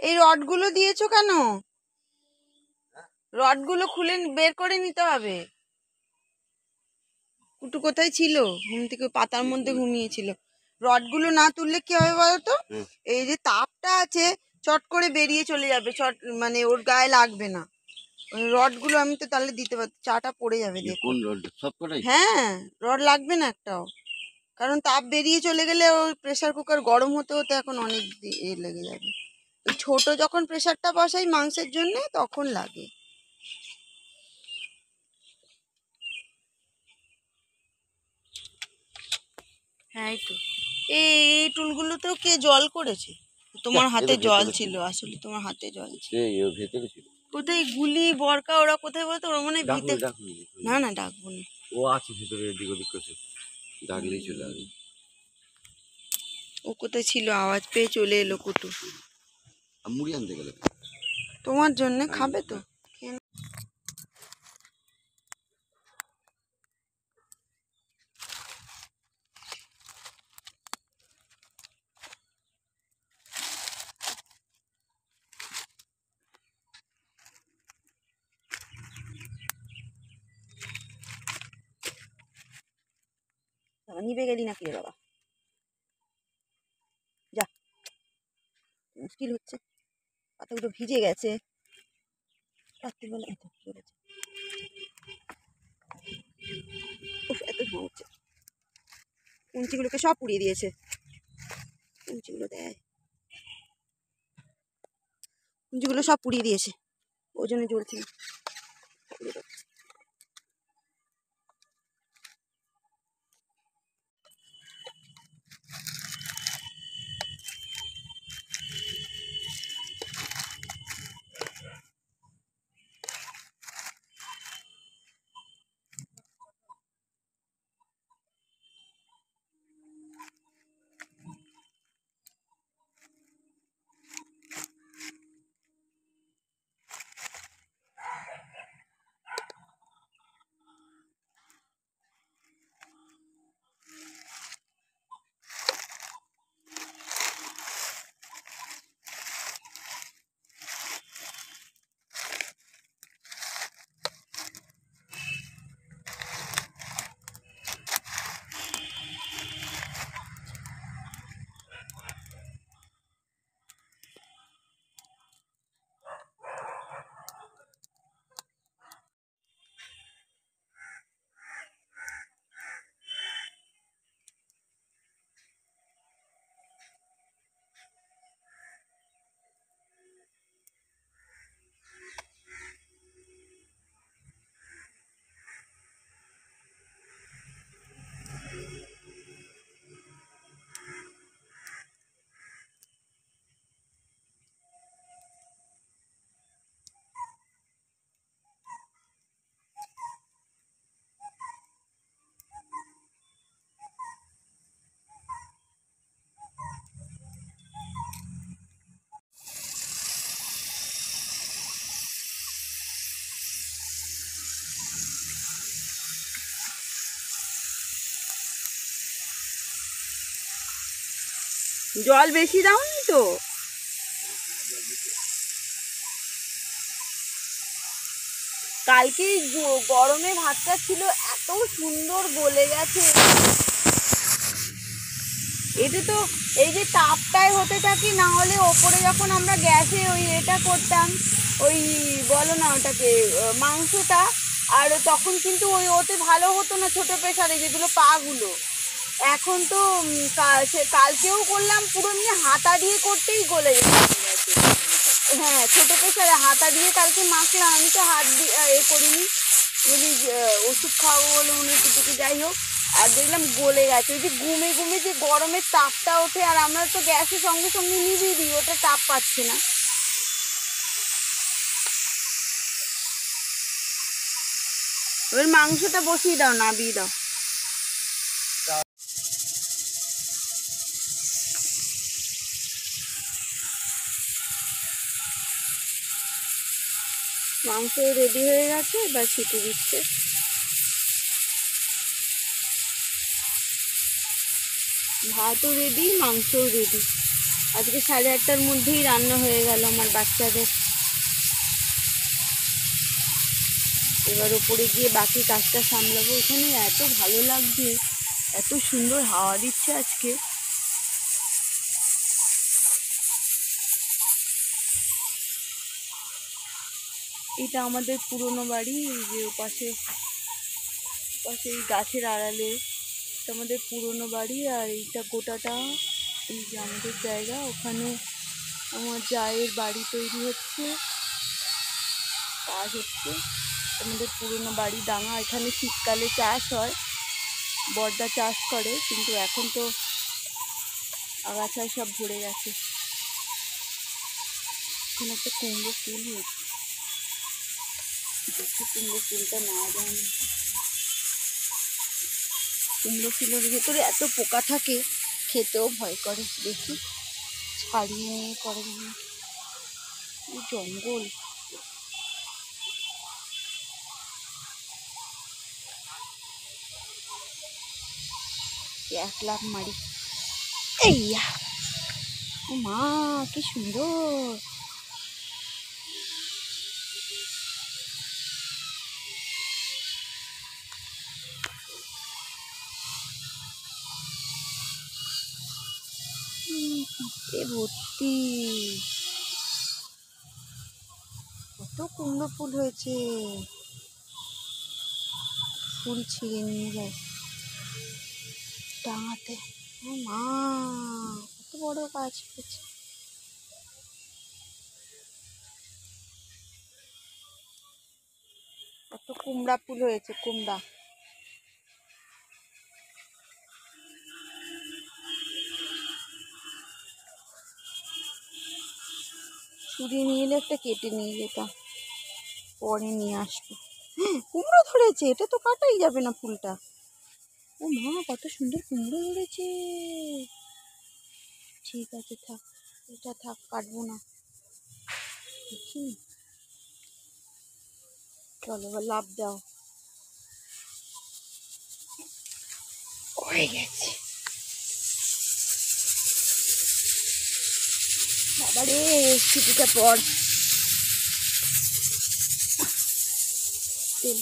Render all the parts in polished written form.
এই রডগুলো দিয়েছো কেন? রডগুলো খুলে বের করে নিতে হবে। কুটু কোথায় ছিল? ঘুম থেকে পাতার মধ্যে ঘুমিয়েছিল। রডগুলো না তুললে কি হবে বলতো? এই যে তাপটা আছে চট করে বেরিয়ে চলে যাবে, চট মানে ওর গায়ে লাগবে না। রডগুলো আমি তো তাহলে দিতে পারছি, চাটা পড়ে যাবে। দেখুন হ্যাঁ, রড লাগবে না একটাও, কারণ তাপ বেরিয়ে চলে গেলে ওই প্রেসার কুকার গরম হতে হতে এখন অনেক লেগে যাবে। ছোট যখন প্রেসারটা বসাই মাংসের জন্য তখন লাগে। হ্যাঁ, এই তো এই টুলগুলোতেও কে জল করেছে? তোমার হাতে জল ছিল, আসলে তোমার হাতে জল ছিল। কোথায় গুলি বরকা ওরা কোথায় বলতো? ওরা মনে হয় ভিতরে। না না, ডাকবো না, ও আছে ভিতরে, এদিক ওদিক করছে, ডাকলেই চলে আসবে। ও কোথায় ছিল? আওয়াজ পেয়ে চলে এলো কুটু। মুড়ি আনতে গেলে তোমার জন্য খাবে তো? নিবে গেলি নাকি রে বাবা? যা, মুশকিল হচ্ছে, পাতাগুলো ভিজে গেছে রাত্রিবেলা। এত চলেছে, এত ধোঁয়া হচ্ছে। কুঞ্চিগুলোকে সব পুড়িয়ে দিয়েছে। কুঞ্চিগুলো দেয়, কুঞ্চিগুলো সব পুড়িয়ে দিয়েছে, ওই জন্য জ্বলছে না। জল বেশি দাওনি তো? কালকে গরমে ভাতটা ছিল এত সুন্দর গলে গেছে। এটা তো এই যে তাপটায় হতে থাকি, না হলে ওপরে যখন আমরা গ্যাসে ওই এটা করতাম, ওই বলো না ওটাকে, মাংসটা, আর তখন কিন্তু ওই ওতে ভালো হতো না ছোট প্রেসারে যেগুলো পাগুলো। এখন তো কালকেও করলাম পুরো এমনি হাতা দিয়ে করতেই গলে গেছে। হ্যাঁ, ছোট প্রেসারে হাতা দিয়ে কালকে মাখলাম, আমি তো হাত দিয়ে এ করিনি, যদি ওষুধ খাওয়াবো বলে মনে হচ্ছে, যাই হোক, আর দেখলাম গলে গেছে। ওই যে ঘুমে ঘুমে যে গরমের তাপটা ওঠে, আর আমরা তো গ্যাসের সঙ্গে সঙ্গে নিভিয়ে দিই, ওটা তাপ পাচ্ছে না। এবার মাংসটা বসিয়ে দাও, নাবিয়ে দাও। মাংস রেডি হয়ে গেছে, এবার সিটি দিচ্ছে। ভাতও রেডি, মাংসও রেডি। আজকে 8:30টার মধ্যেই রান্না হয়ে গেল আমার বাচ্চাদের। এবার উপরে গিয়ে বাকি কাজটা সামলাবো। এখানে এত ভালো লাগছে, এত সুন্দর হাওয়া দিচ্ছে আজকে। এটা আমাদের পুরনো বাড়ি, এই যে পাশে পাশে এই গাছের আড়ালে এটা আমাদের পুরনো বাড়ি। আর এইটা গোটাটা এই যে আমাদের জায়গা। ওখানে আমার জায়ের বাড়ি তৈরি হচ্ছে, কাজ হচ্ছে। আমাদের পুরনো বাড়ি ডাঙা। এখানে শীতকালে চাষ হয়, বর্দা চাষ করে, কিন্তু এখন তো আগাছায় সব ভরে গেছে। এখানে একটা কুমড়ো ফুল হয়েছে, দেখি কুমড়ো ফুলটা না যায়। কুমড়ো ফুলের ভেতরে এত পোকা থাকে, খেতেও ভয় করে। দেখি ছাড়িয়ে নিয়ে করে জঙ্গল। এক লাফ মারি, এইয়া ও মা কি সুন্দর। এ ভর্তি কত কুমড়ো ফুল হয়েছে। ফুল ছিঁড়ে নিয়ে যায় ডাঙাতে। ও মা কত বড় গাছ হয়েছে। কত কুমড়া ফুল হয়েছে, কুমড়া। ছুরি নিয়ে এলে একটা কেটে নিয়ে যেতাম, পরে নিয়ে আসবো। কুমড়ো ধরেছে, এটা তো কাটাই যাবে না ফুলটা। ও মা কত সুন্দর কুমড়ো ধরেছে। ঠিক আছে থাক, এটা থাক, কাটবো না। দেখি চলো এবার লাভ দাও। হয়ে গেছে বাবারে, ছুটিটা পর তেল।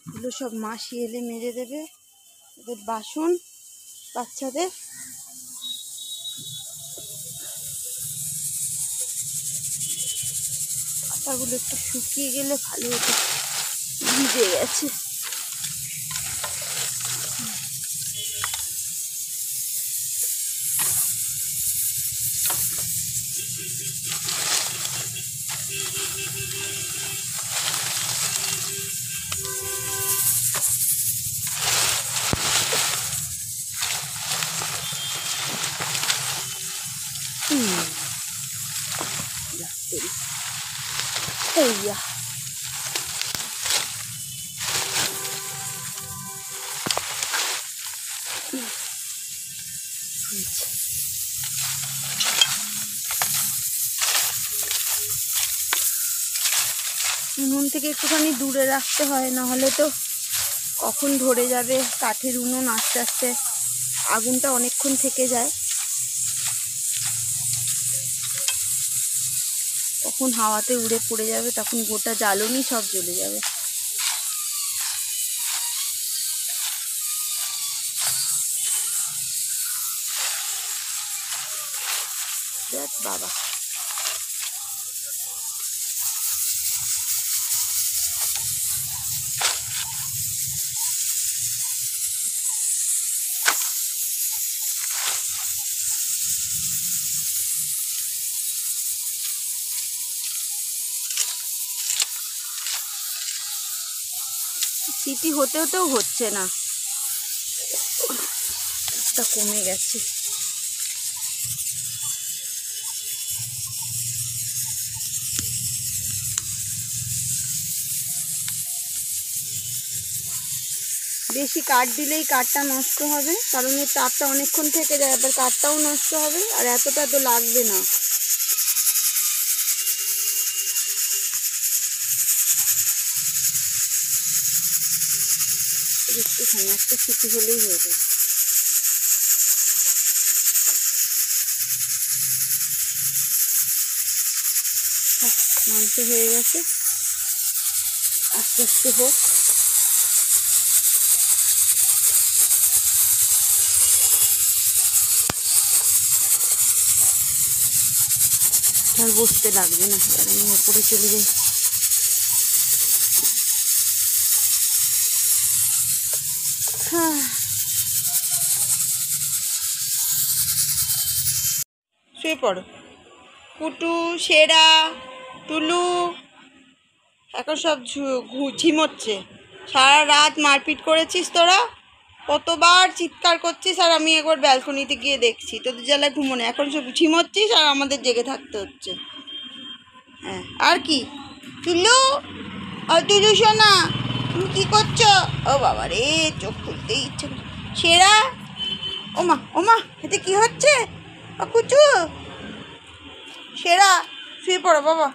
এগুলো সব মাসি এলে মেরে দেবে। এদের বাসন বাচ্চাদের। পাতাগুলো একটু শুকিয়ে গেলে ভালো হতো, ভিজে গেছে। এইয়া উনুন থেকে একটুখানি দূরে রাখতে হয়, নাহলে তো কখন ধরে যাবে। কাঠের উনুন, আস্তে আস্তে আগুনটা অনেকক্ষণ থেকে যায়, কখন হাওয়াতে উড়ে পড়ে যাবে, তখন গোটা জ্বালনি সব জ্বলে যাবে। দেখ বাবা, স্মৃতি হতে হতেও হচ্ছে না, একটা কমে গেছে। বেশি কাঠ দিলেই কাঠটা নষ্ট হবে, কারণ এর তাপটা অনেকক্ষণ থেকে যায়, আবার কাঠটাও নষ্ট হবে, আর এতটা তো লাগবে না। একটুখানি একটা সিটি হলেই হয়ে যাবে। মাংস হয়ে গেছে, আস্তে আস্তে হোক। আর বসতে লাগবে না, আর আমি ওপরে চলে যাই। শুয়ে পড়ো। পুটু, সেরা, টুলু এখন সব ঝিমোচ্ছে। সারা রাত মারপিট করেছিস তোরা, কতবার চিৎকার করছিস, আর আমি একবার ব্যালকনিতে গিয়ে দেখছি তোদের জ্বালায় ঘুমোনে, এখন সব ঝিমোচ্ছিস আর আমাদের জেগে থাকতে হচ্ছে। হ্যাঁ, আর কি টুলু, টুলু শোনা, তুমি কী করছো? ও বাবা রে, চোখ খুলতেই ইচ্ছে করছে। সেরা, ওমা ওমা, এতে কি হচ্ছে? কুচু, সেরা শুয়ে পড়ো বাবা।